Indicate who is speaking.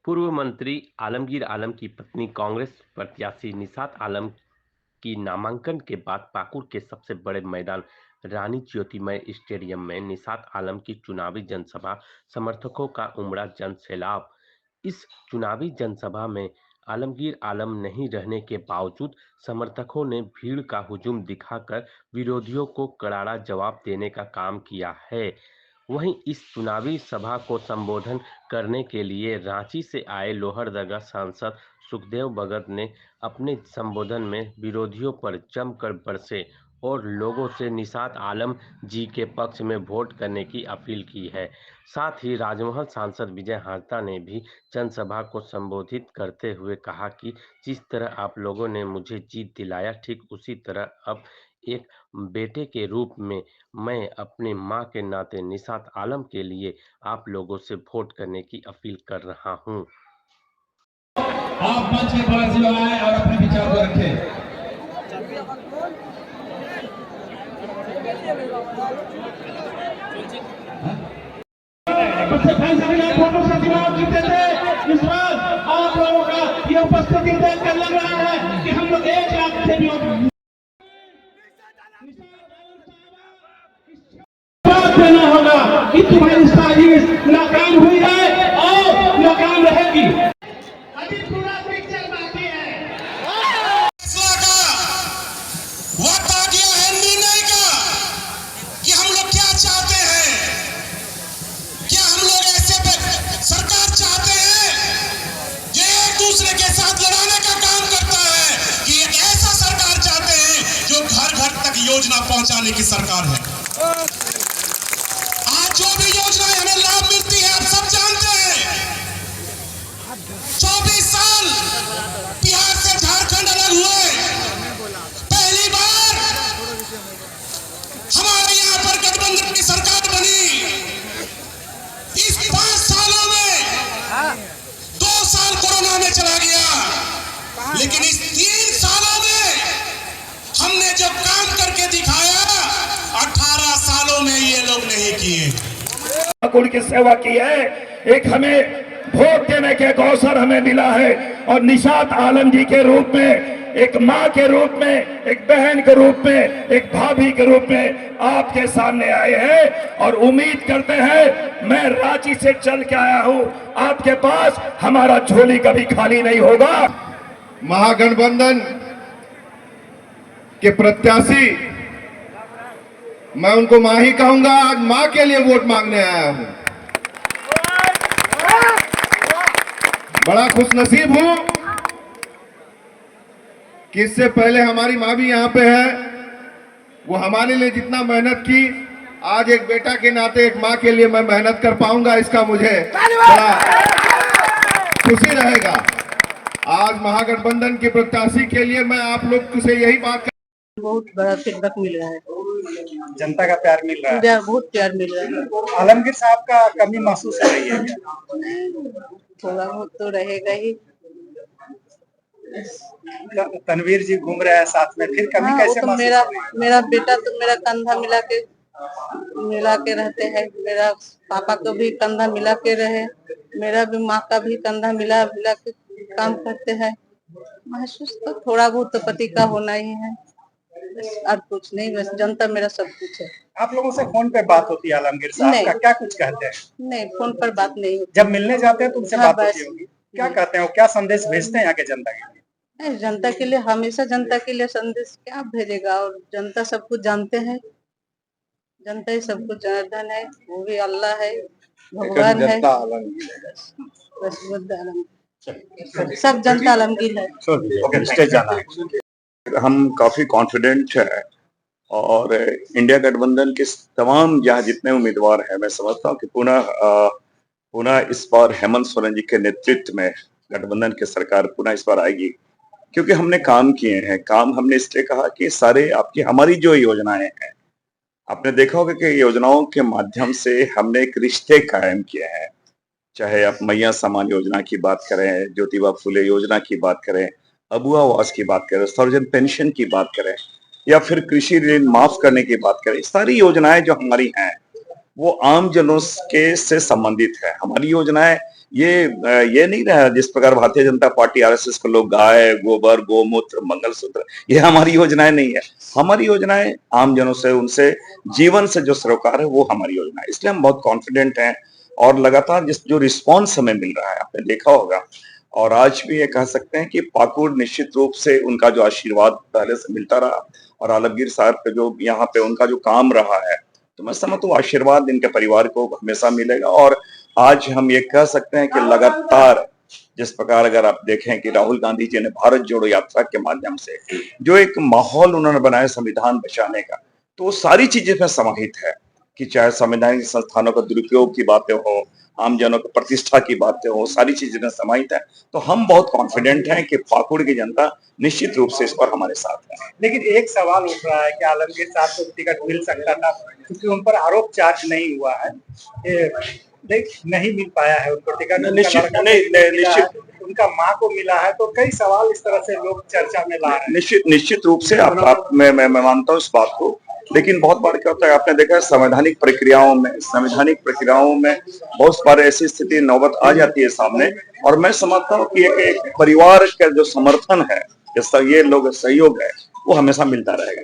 Speaker 1: पूर्व मंत्री आलमगीर आलम की पत्नी कांग्रेस प्रत्याशी निशात आलम की नामांकन के बाद पाकुड़ के सबसे बड़े मैदान रानी ज्योतिमय स्टेडियम में निशात आलम की चुनावी जनसभा। समर्थकों का उमड़ा जनसैलाब। इस चुनावी जनसभा में आलमगीर आलम नहीं रहने के बावजूद समर्थकों ने भीड़ का हुजूम दिखाकर विरोधियों को करारा जवाब देने का काम किया है। वहीं इस चुनावी सभा को संबोधन करने के लिए रांची से आए लोहरदगा सांसद सुखदेव भगत ने अपने संबोधन में विरोधियों पर जमकर बरसे और लोगों से निशात आलम जी के पक्ष में वोट करने की अपील की है। साथ ही राजमहल सांसद विजय हांसदा ने भी जनसभा को संबोधित करते हुए कहा कि जिस तरह आप लोगों ने मुझे जीत दिलाया, ठीक उसी तरह अब एक बेटे के रूप में मैं अपने मां के नाते निशात आलम के लिए आप लोगों से वोट करने की अपील कर रहा हूं।
Speaker 2: आप मंच के पास जो आए और अपने विचार को रखें। जीते थे इस बार आप लोगों का ये उपस्थिति देखकर लग रहा है कि हम लोग 1 लाख से भी देना होगा कि तुम्हारी साजिश नाकाम हुई है और नाकाम रहेगी। अभी पूरा पिक्चर बाकी है।
Speaker 3: वक्त आ गया है निर्णय का कि हम लोग क्या चाहते हैं। क्या हम लोग ऐसे सरकार चाहते हैं जो एक दूसरे के साथ लड़ाने का काम करता है, कि एक ऐसा सरकार चाहते हैं जो घर घर तक योजना पहुंचाने की सरकार है। आज जो भी योजनाएं हमें लाभ मिलती है, आप सब जानते हैं। 24 साल बिहार से झारखंड अलग हुए, पहली बार हमारे यहाँ पर गठबंधन की सरकार बनी। इस 5 सालों में 2 साल कोरोना में चला गया, लेकिन इस 3 सालों में हमने जो काम करके दिखाया, 18 सालों में ये लोग नहीं किए।
Speaker 2: ठाकुर की सेवा की है। एक हमें वोट देने के अवसर हमें मिला है और निशात आलम जी के रूप में, एक मां के रूप में, एक बहन के रूप में, एक भाभी के रूप में आपके सामने आए हैं और उम्मीद करते हैं। मैं रांची से चल के आया हूं, आपके पास हमारा झोली कभी खाली नहीं होगा।
Speaker 4: महागठबंधन के प्रत्याशी, मैं उनको मां ही कहूंगा। आज मां के लिए वोट मांगने आया हूं। बड़ा खुशनसीब हूं कि इससे पहले हमारी मां भी यहां पे है। वो हमारे लिए जितना मेहनत की, आज एक बेटा के नाते एक मां के लिए मैं मेहनत कर पाऊंगा, इसका मुझे बड़ा खुशी रहेगा। आज महागठबंधन के प्रत्याशी के लिए मैं आप लोग से यही बात,
Speaker 5: बहुत बड़ा फीडबैक मिल रहा है,
Speaker 6: जनता का प्यार मिल रहा है,
Speaker 5: बहुत प्यार मिल रहा है।
Speaker 6: आलमगीर साहब का कमी महसूस हो रही है क्या?
Speaker 5: थोड़ा बहुत तो रहेगा ही।
Speaker 6: तनवीर जी घूम रहे हैं साथ में, फिर कमी कैसे
Speaker 5: तो
Speaker 6: महसूस
Speaker 5: मेरा
Speaker 6: हो रही है?
Speaker 5: मेरा बेटा तो मेरा कंधा मिला के रहते हैं। मेरा पापा को भी कंधा मिला के रहे, मेरा भी माँ का भी कंधा मिला के काम करते हैं। महसूस तो थोड़ा बहुत तो पति का होना ही है, बस और कुछ नहीं। बस जनता मेरा सब कुछ है।
Speaker 6: आप लोगों से फोन पे बात होती है आलमगीर साहब का, क्या कुछ कहते हैं?
Speaker 5: नहीं, फोन पर बात नहीं होती।
Speaker 6: जब मिलने जाते हैं तो उनसे बात होती होगी, क्या कहते हैं, क्या संदेश भेजते हैं यहाँ के जनता के लिए?
Speaker 5: जनता के लिए हमेशा जनता के लिए संदेश क्या भेजेगा, और जनता सब कुछ जानते हैं। जनता ही सब कुछ जनार्दन है, वो भी अल्लाह है, भगवान है, बस सब जनता आलमगीर है।
Speaker 6: ओके, स्टेज जाना है।
Speaker 7: हम काफी कॉन्फिडेंट है और इंडिया गठबंधन के तमाम यहाँ जितने उम्मीदवार हैं, मैं समझता हूँ कि पुनः इस बार हेमंत सोरेन जी के नेतृत्व में गठबंधन की सरकार पुनः इस बार आएगी, क्योंकि हमने काम किए हैं। काम हमने इसलिए कहा कि सारे हमारी जो योजनाएं हैं, आपने देखा होगा कि योजनाओं के माध्यम से हमने एक रिश्ते कायम किए हैं। चाहे आप मैया सम्मान योजना की बात करें, ज्योतिबा फुले योजना की बात करें, अबुआ आवास की बात करें, सर्वजन पेंशन की बात करें, या फिर कृषि ऋण माफ करने की बात करें, सारी योजनाएं जो हमारी हैं वो आम जनों के से संबंधित है। हमारी योजनाएं ये नहीं रहा जिस प्रकार भारतीय जनता पार्टी आरएसएस को लोग गाय, गोबर, गोमूत्र, मंगलसूत्र, ये हमारी योजनाएं नहीं है। हमारी योजनाएं आम जनों से, उनसे जीवन से जो सरोकार है वो हमारी योजना है। इसलिए हम बहुत कॉन्फिडेंट हैं और लगातार जो रिस्पॉन्स हमें मिल रहा है आपने देखा होगा। और आज भी ये कह सकते हैं कि पाकुड़ निश्चित रूप से उनका जो आशीर्वाद पहले से मिलता रहा और आलमगीर साहब का जो यहाँ पे उनका जो काम रहा है, तो मैं समझता हूँ आशीर्वाद इनके परिवार को हमेशा मिलेगा। और आज हम ये कह सकते हैं कि लगातार जिस प्रकार अगर आप देखें कि राहुल गांधी जी ने भारत जोड़ो यात्रा के माध्यम से जो एक माहौल उन्होंने बनाया संविधान बचाने का, तो वो सारी चीजें में समाहित है कि चाहे संवैधानिक संस्थानों का दुरुपयोग की बातें हो, आम जनों की प्रतिष्ठा की बातें हो, सारी चीजें में समाहित है। तो हम बहुत कॉन्फिडेंट हैं कि पाकुड़ की जनता निश्चित रूप से इस पर हमारे साथ है।
Speaker 6: लेकिन एक सवाल उठ रहा है कि आलमगीर साहब को टिकट मिल सकता था, क्योंकि उन पर आरोप चार्ज नहीं हुआ है, नहीं मिल पाया है उनको टिकट। निश्चित उनका माँ को मिला है, तो कई सवाल इस तरह से लोग चर्चा में ला रहे हैं।
Speaker 7: निश्चित रूप से मैं मानता हूँ इस बात को, लेकिन बहुत बार क्या होता है आपने देखा है संवैधानिक प्रक्रियाओं में बहुत बार ऐसी स्थिति नौबत आ जाती है सामने। और मैं समझता हूँ कि एक परिवार का जो समर्थन है, ये लोग सहयोग है, वो हमेशा मिलता रहेगा।